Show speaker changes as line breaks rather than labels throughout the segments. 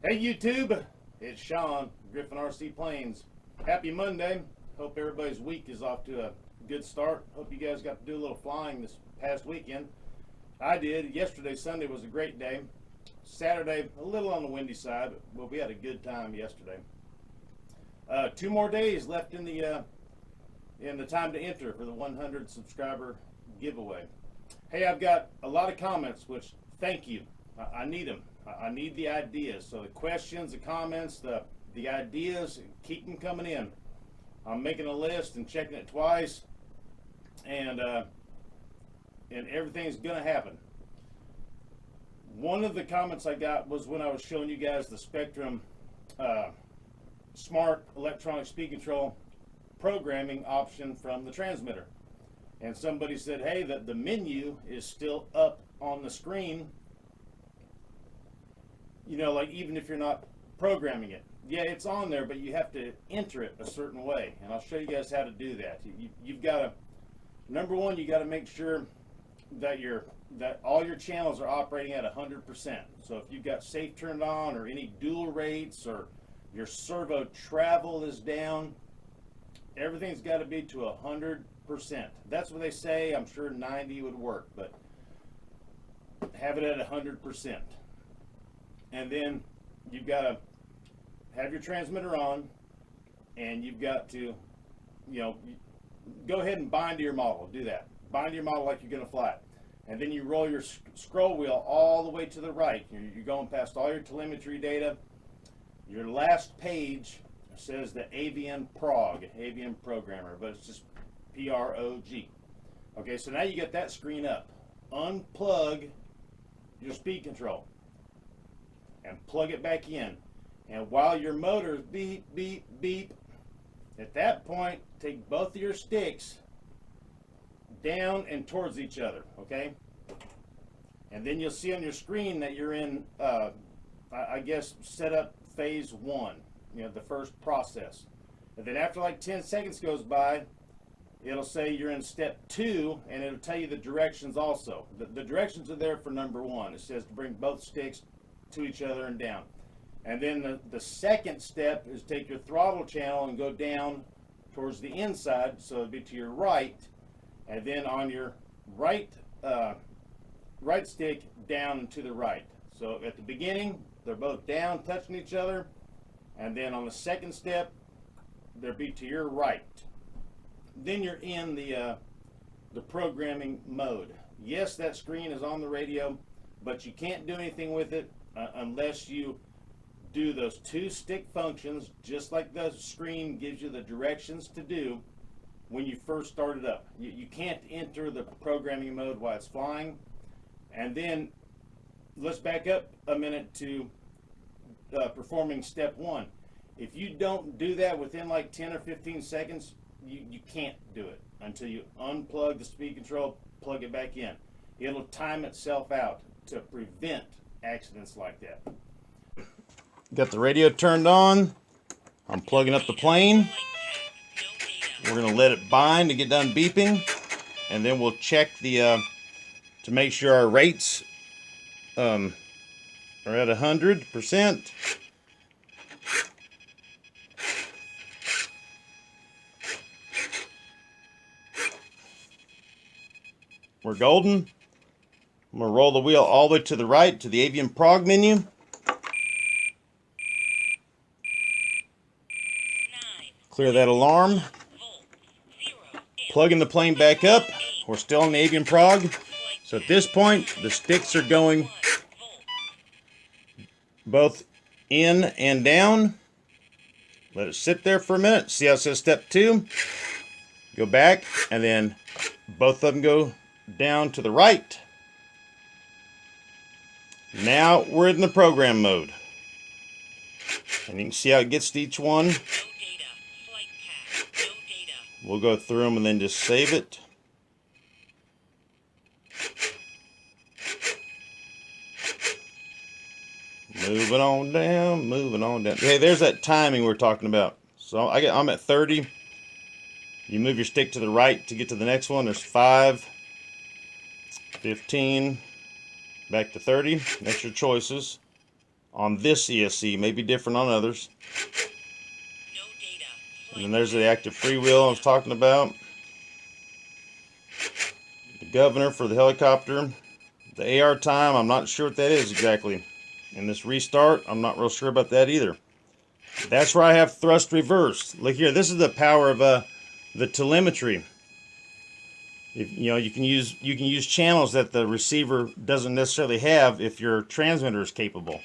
Hey YouTube, it's Sean, Griffin RC Planes. Happy Monday. Hope everybody's week is off to a good start. Hope you guys got to do a little flying this past weekend. I did. Yesterday, Sunday was a great day. Saturday, a little on the windy side, but we had a good time yesterday. 2 more days left in the time to enter for the 100 subscriber giveaway. Hey, I've got a lot of comments, which thank you. I need them. I need the ideas. So the questions, the comments, the ideas, keep them coming in. I'm making a list and checking it twice, and everything's gonna happen. One of the comments I got was when I was showing you guys the Spektrum smart electronic speed control programming option from the transmitter, and somebody said, hey, the menu is still up on the screen, you know, like even if you're not programming it. Yeah, it's on there, but you have to enter it a certain way, and I'll show you guys how to do that. You've got to, number one, you got to make sure that all your channels are operating at 100%. So if you've got safe turned on, or any dual rates, or your servo travel is down, everything's got to be to 100%. That's what they say. I'm sure 90 would work, but have it at 100%. And then you've got to have your transmitter on, and you've got to, you know, go ahead and bind to your model. Do that. Bind to your model like you're going to fly it. And then you roll your scroll wheel all the way to the right. You're going past all your telemetry data. Your last page says the Avian Avian Programmer, but it's just P-R-O-G. Okay, so now you get that screen up. Unplug your speed control and plug it back in. And while your motor's beep, beep, beep, at that point, take both of your sticks down and towards each other, okay? And then you'll see on your screen that you're in, I guess, setup phase 1, you know, the first process. And then after like 10 seconds goes by, it'll say you're in step 2, and it'll tell you the directions also. The directions are there for number 1. It says to bring both sticks to each other and down. And then the second step is take your throttle channel and go down towards the inside, so it'll be to your right, and then on your right stick down and to the right. So at the beginning, they're both down, touching each other, and then on the second step, they'll be to your right. Then you're in the programming mode. Yes, that screen is on the radio, but you can't do anything with it unless you do those 2 stick functions, just like the screen gives you the directions to do when you first start it up. You can't enter the programming mode while it's flying. And then let's back up a minute to performing step 1. If you don't do that within like 10 or 15 seconds, you can't do it until you unplug the speed control, plug it back in. It'll time itself out to prevent accidents like that. Got the radio turned on. I'm plugging up the plane. We're going to let it bind to get done beeping, and then we'll check the to make sure our rates are at 100%. We're golden. I'm going to roll the wheel all the way to the right to the Avian Prog menu. Clear that alarm. Plugging the plane back up. We're still on the Avian Prog. So at this point, the sticks are going both in and down. Let it sit there for a minute. See how it says step 2? Go back, and then both of them go down to the right. Now we're in the program mode. And you can see how it gets to each one. We'll go through them and then just save it. Moving on down, moving on down. Hey, there's that timing we're talking about. So I'm at 30. You move your stick to the right to get to the next one. There's 5, 15, back to 30. That's your choices.
on this ESC, may be different on others.
No data.
And then there's the active freewheel I was talking about. The governor for the helicopter. The AR time, I'm not sure what that is exactly. And this restart, I'm not real sure about that either. That's where I have thrust reverse. Look here, this is the power of the telemetry. You can use channels that the receiver doesn't necessarily have if your transmitter is capable.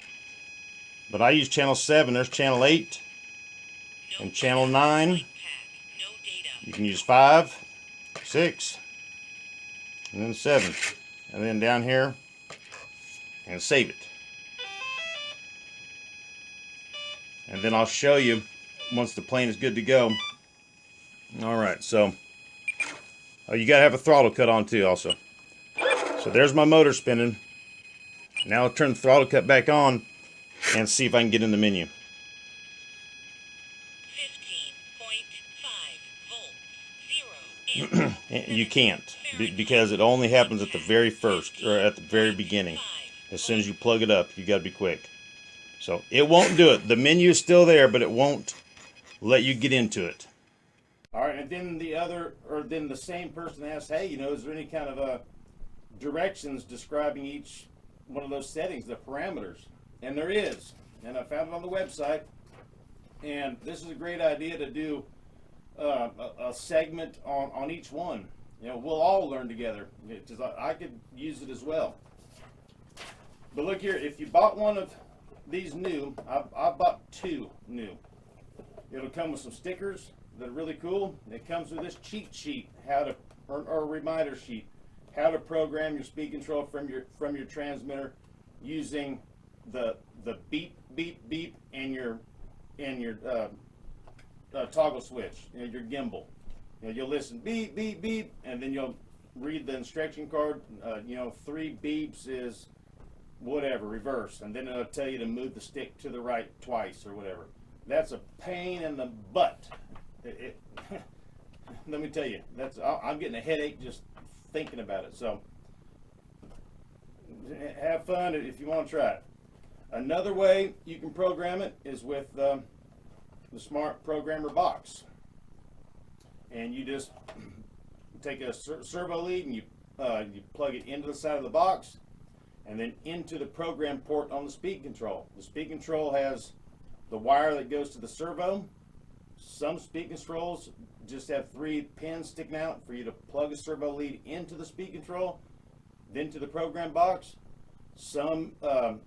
But I use channel 7. There's channel 8 and channel 9.
No data.
You can use 5, 6, and then 7, and then down here and save it. And then I'll show you once the plane is good to go. All right, so you gotta have a throttle cut on too also. So there's my motor spinning. Now I'll turn the throttle cut back on and see if I can get in the menu.
15.5 volts, 0
You can't, because it only happens at the very first, or at the very beginning. As soon as you plug it up, you gotta be quick. So it won't do it. The menu is still there, but it won't let you get into it.
All right, and then then the same person asks, hey, is there any kind of directions describing each one of those settings, the parameters? And there is, and I found it on the website. And this is a great idea to do a segment on each one. We'll all learn together, because I could use it as well. But look here, if you bought one of these new, I bought 2 new. It'll come with some stickers that are really cool. It comes with this cheat sheet, or a reminder sheet, how to program your speed control from your transmitter using the beep beep beep and your toggle switch, your gimbal. You'll listen beep beep beep, and then you'll read the instruction card. 3 beeps is whatever, reverse, and then it'll tell you to move the stick to the right twice or whatever. That's a pain in the butt. Let me tell you, I'm getting a headache just thinking about it. So have fun if you want to try it. Another way you can program it is with the Smart Programmer box, and you just take a servo lead and you plug it into the side of the box, and then into the program port on the speed control. The speed control has the wire that goes to the servo. Some speed controls just have 3 pins sticking out for you to plug a servo lead into the speed control, then to the program box. Some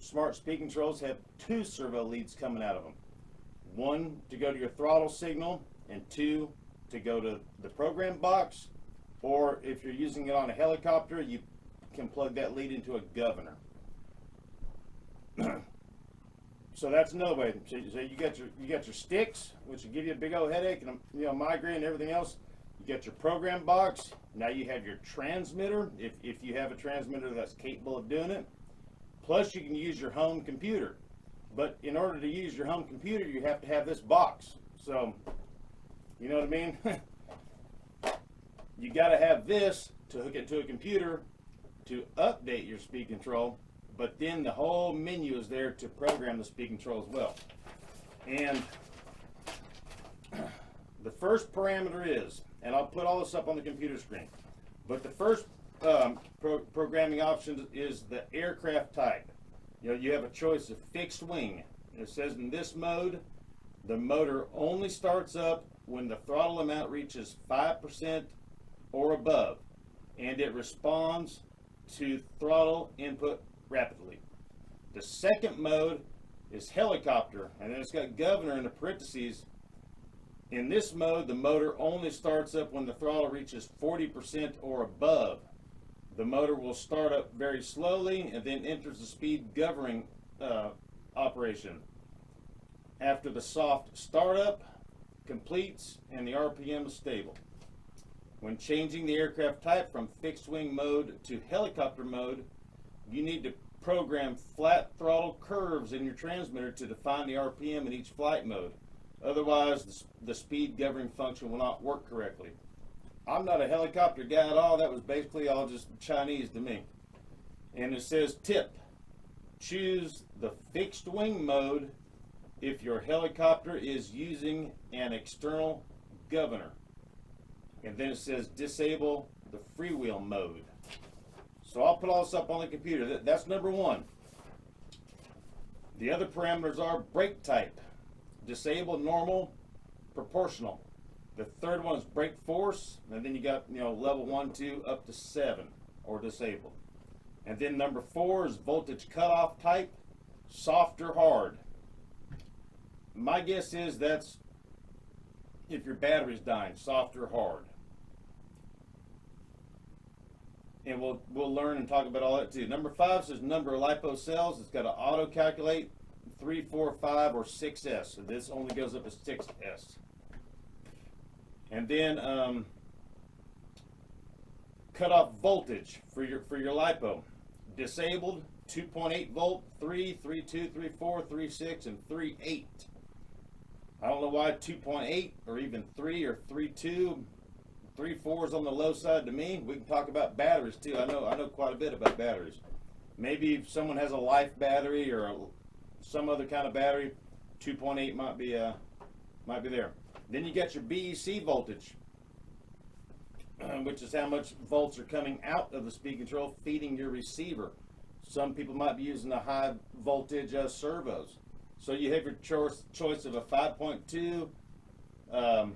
smart speed controls have 2 servo leads coming out of them. 1 to go to your throttle signal, and 2 to go to the program box. Or if you're using it on a helicopter, you can plug that lead into a governor. So that's another way. So you got your sticks, which will give you a big old headache and migraine and everything else. You got your program box. Now you have your transmitter, if you have a transmitter that's capable of doing it. Plus you can use your home computer. But in order to use your home computer, you have to have this box. So, you know what I mean? You got to have this to hook it to a computer to update your speed control. But then the whole menu is there to program the speed control as well. And the first parameter is, and I'll put all this up on the computer screen, but the first programming option is the aircraft type. You have a choice of fixed wing. It says in this mode, the motor only starts up when the throttle amount reaches 5% or above, and it responds to throttle input rapidly. The second mode is helicopter, and then it's got governor in the parentheses. In this mode, the motor only starts up when the throttle reaches 40% or above. The motor will start up very slowly and then enters the speed governing operation after the soft startup completes and the RPM is stable. When changing the aircraft type from fixed wing mode to helicopter mode, you need to program flat throttle curves in your transmitter to define the RPM in each flight mode. Otherwise, the speed governing function will not work correctly. I'm not a helicopter guy at all. That was basically all just Chinese to me. And it says tip. choose the fixed wing mode if your helicopter is using an external governor. And then it says disable the freewheel mode. So I'll put all this up on the computer. That's number one. The other parameters are brake type, disable, normal, proportional. The third one is brake force, and then you got level 1, 2, up to 7, or disabled. And then number 4 is voltage cutoff type, soft or hard. My guess is that's if your battery's dying, soft or hard. And we'll learn and talk about all that too. Number 5 says number of LiPo cells. It's got to auto calculate 3, 4, 5, or 6S. So this only goes up to 6S. And then cutoff voltage for your LiPo. Disabled 2.8 volt, 3, 3.2, 3.4, 3.6, and 3.8. I don't know why 2.8 or even 3 or 3.2. 3.4 is on the low side to me. We can talk about batteries too. I know quite a bit about batteries. Maybe if someone has a life battery or some other kind of battery, 2.8 might be there. Then you got your BEC voltage, which is how much volts are coming out of the speed control feeding your receiver. Some people might be using the high voltage servos. So you have your choice of a 5.2, 7.2,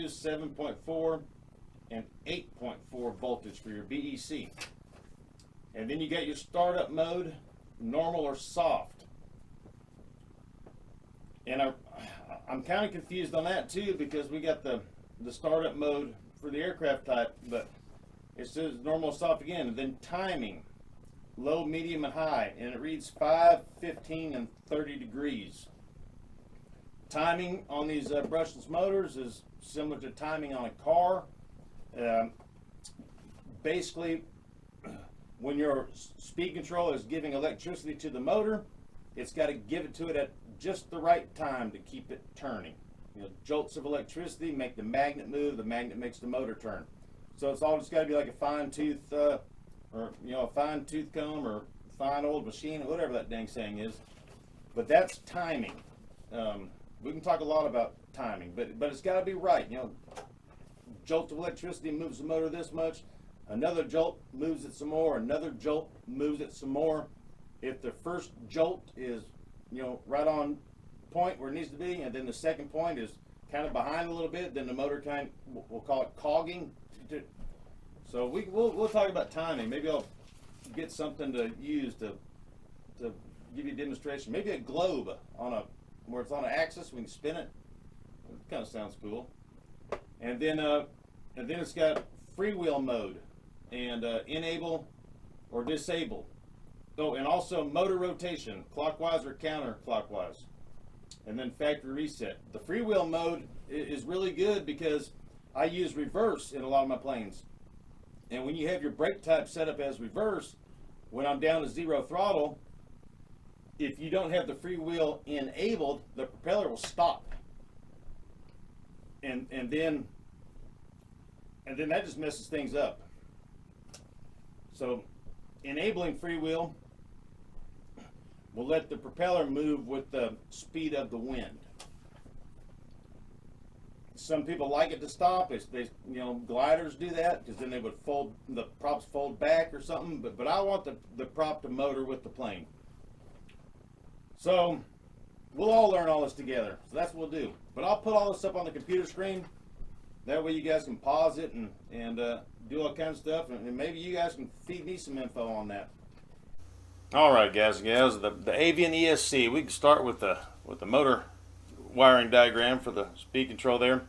7.4, and 8.4 voltage for your BEC. And then you got your startup mode, normal or soft. And I'm kind of confused on that too, because we got the startup mode for the aircraft type, but it says normal, soft again. And then timing, low, medium, and high, and it reads 5, 15, and 30 degrees. Timing on these brushless motors is similar to timing on a car. Basically, when your speed control is giving electricity to the motor, it's got to give it to it at just the right time to keep it turning. Jolts of electricity make the magnet move. The magnet makes the motor turn. So it's all just got to be like a fine tooth, or a fine tooth comb, or fine old machine, or whatever that dang saying is. But that's timing. We can talk a lot about timing, but it's got to be right. Jolt of electricity moves the motor this much. Another jolt moves it some more. Another jolt moves it some more. If the first jolt is right on point where it needs to be, and then the second point is kind of behind a little bit, then the motor we'll call it cogging. So we'll talk about timing. Maybe I'll get something to use to give you a demonstration. Maybe a globe where it's on an axis. We can spin it. It kind of sounds cool. And then it's got freewheel mode and enable or disable. Oh, and also motor rotation, clockwise or counterclockwise. And then factory reset. The freewheel mode is really good because I use reverse in a lot of my planes. And when you have your brake type set up as reverse, when I'm down to 0 throttle, if you don't have the freewheel enabled, the propeller will stop. And then that just messes things up. So enabling freewheel will let the propeller move with the speed of the wind. Some people like it to stop. Gliders do that because then they would the props fold back or something. But I want the prop to motor with the plane. So we'll all learn all this together. So that's what we'll do. But I'll put all this up on the computer screen. That way you guys can pause it and do all kinds of stuff. And maybe you guys can feed me some info on that. All right, guys and gals, the Avian ESC. We can start with the motor wiring diagram for the speed control there.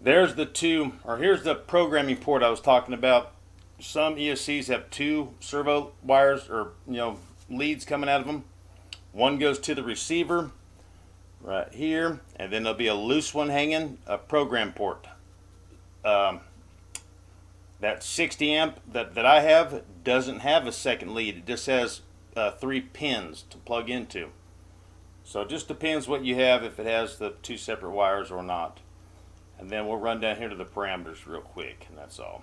There's here's the programming port I was talking about. Some ESCs have 2 servo wires or leads coming out of them. One goes to the receiver right here, and then there'll be a loose one hanging, a program port. That 60 amp that I have doesn't have a second lead. It just has 3 pins to plug into. So it just depends what you have, if it has the 2 separate wires or not. And then we'll run down here to the parameters real quick, and that's all.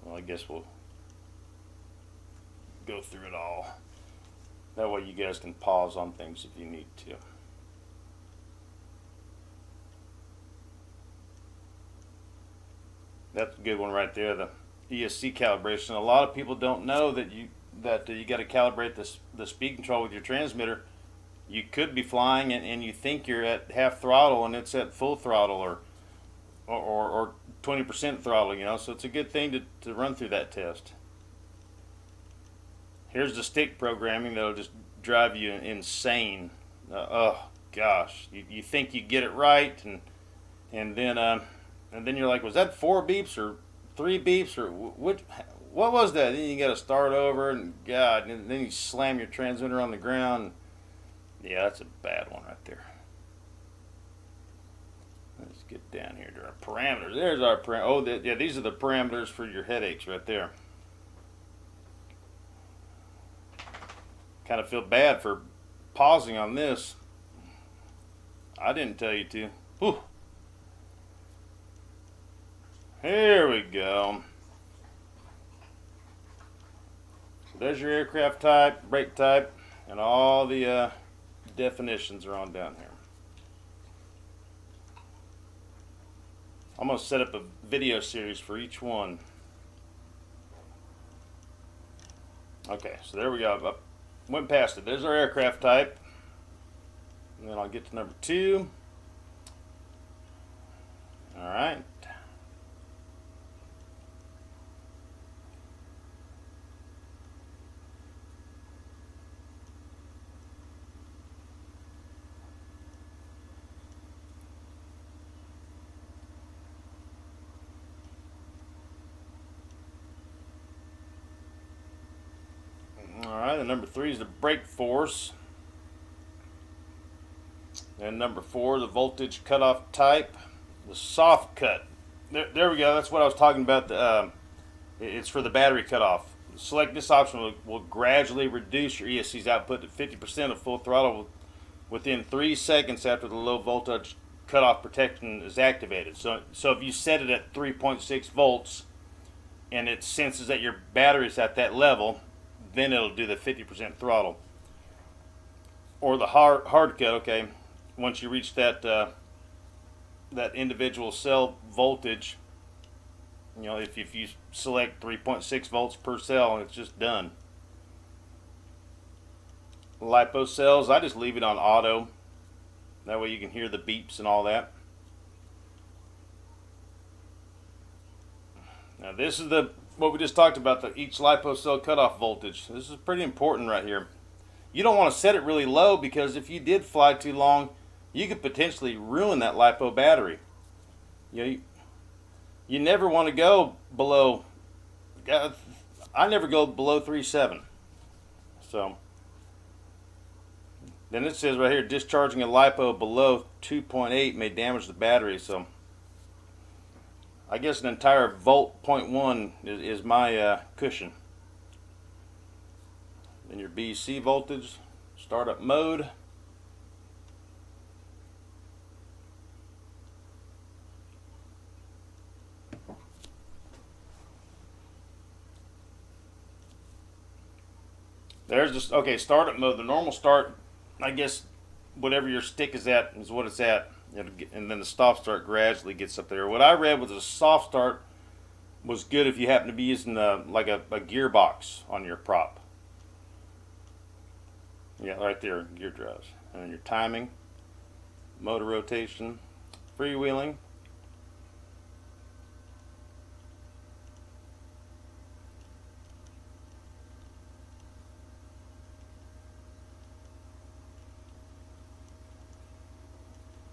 Well, I guess we'll go through it all. That way you guys can pause on things if you need to. That's a good one right there, the ESC calibration. A lot of people don't know that you got to calibrate the speed control with your transmitter. You could be flying and you think you're at half throttle and it's at full throttle or 20% throttle, you know. So it's a good thing to run through that test. Here's the stick programming that'll just drive you insane. Oh gosh, you think you get it right, and then you're like, was that 4 beeps or 3 beeps or what was that? Then you got to start over, and God, and then you slam your transmitter on the ground. Yeah, that's a bad one right there. Let's get down here to our parameters. There's our yeah, these are the parameters for your headaches right there. Kind of feel bad for pausing on this. I didn't tell you to. Whew. Here we go. So there's your aircraft type, brake type, and all the definitions are on down here. I'm going to set up a video series for each one. Okay, so there we go. I went past it. There's our aircraft type. And then I'll get to number 2. All right. Alright, and number 3 is the brake force. And number 4, the voltage cutoff type, the soft cut. There we go, that's what I was talking about. It's for the battery cutoff. Select this option will gradually reduce your ESC's output to 50% of full throttle within 3 seconds after the low voltage cutoff protection is activated. So if you set it at 3.6 volts and it senses that your battery's at that level, then it'll do the 50% throttle. Or the hard cut, okay, once you reach that that individual cell voltage, you know, if you select 3.6 volts per cell, it's just done. Lipo cells, I just leave it on auto. That way you can hear the beeps and all that. Now this is what we just talked about, each lipo cell cutoff voltage. This is pretty important right here. You don't want to set it really low, because if you did fly too long, you could potentially ruin that lipo battery. You never want to go below, I never go below 3.7. So then it says right here, discharging a lipo below 2.8 may damage the battery. So I guess an entire volt 0.1 is my cushion. Then your BC voltage, startup mode. There's just, okay, startup mode. The normal start, I guess whatever your stick is at is what it's at. And then the stop start gradually gets up there. What I read was a soft start was good if you happen to be using like a gearbox on your prop. Yeah, right there, gear drives. And then your timing, motor rotation, freewheeling.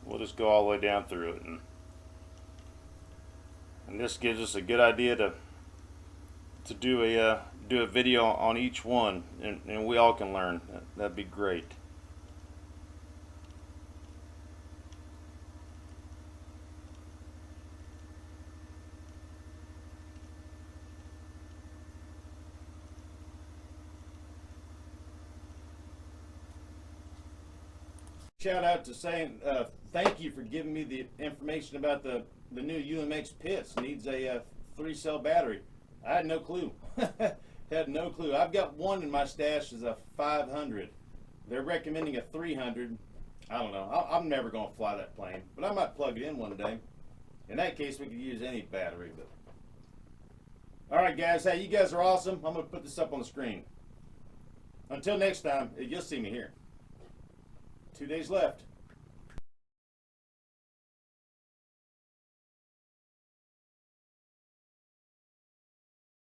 We'll just go all the way down through it, and this gives us a good idea to do a video on each one, and we all can learn. That'd be great.
Shout out to saying thank you for giving me the information about the new UMX pits. Needs a 3-cell battery. I had no clue. Had no clue. I've got one in my stash is a 500. They're recommending a 300. I don't know. I'm never going to fly that plane, but I might plug it in one day. In that case, we could use any battery. But all right, guys. Hey, you guys are awesome. I'm going to put this up on the screen. Until next time, you'll see me here. 2 days left.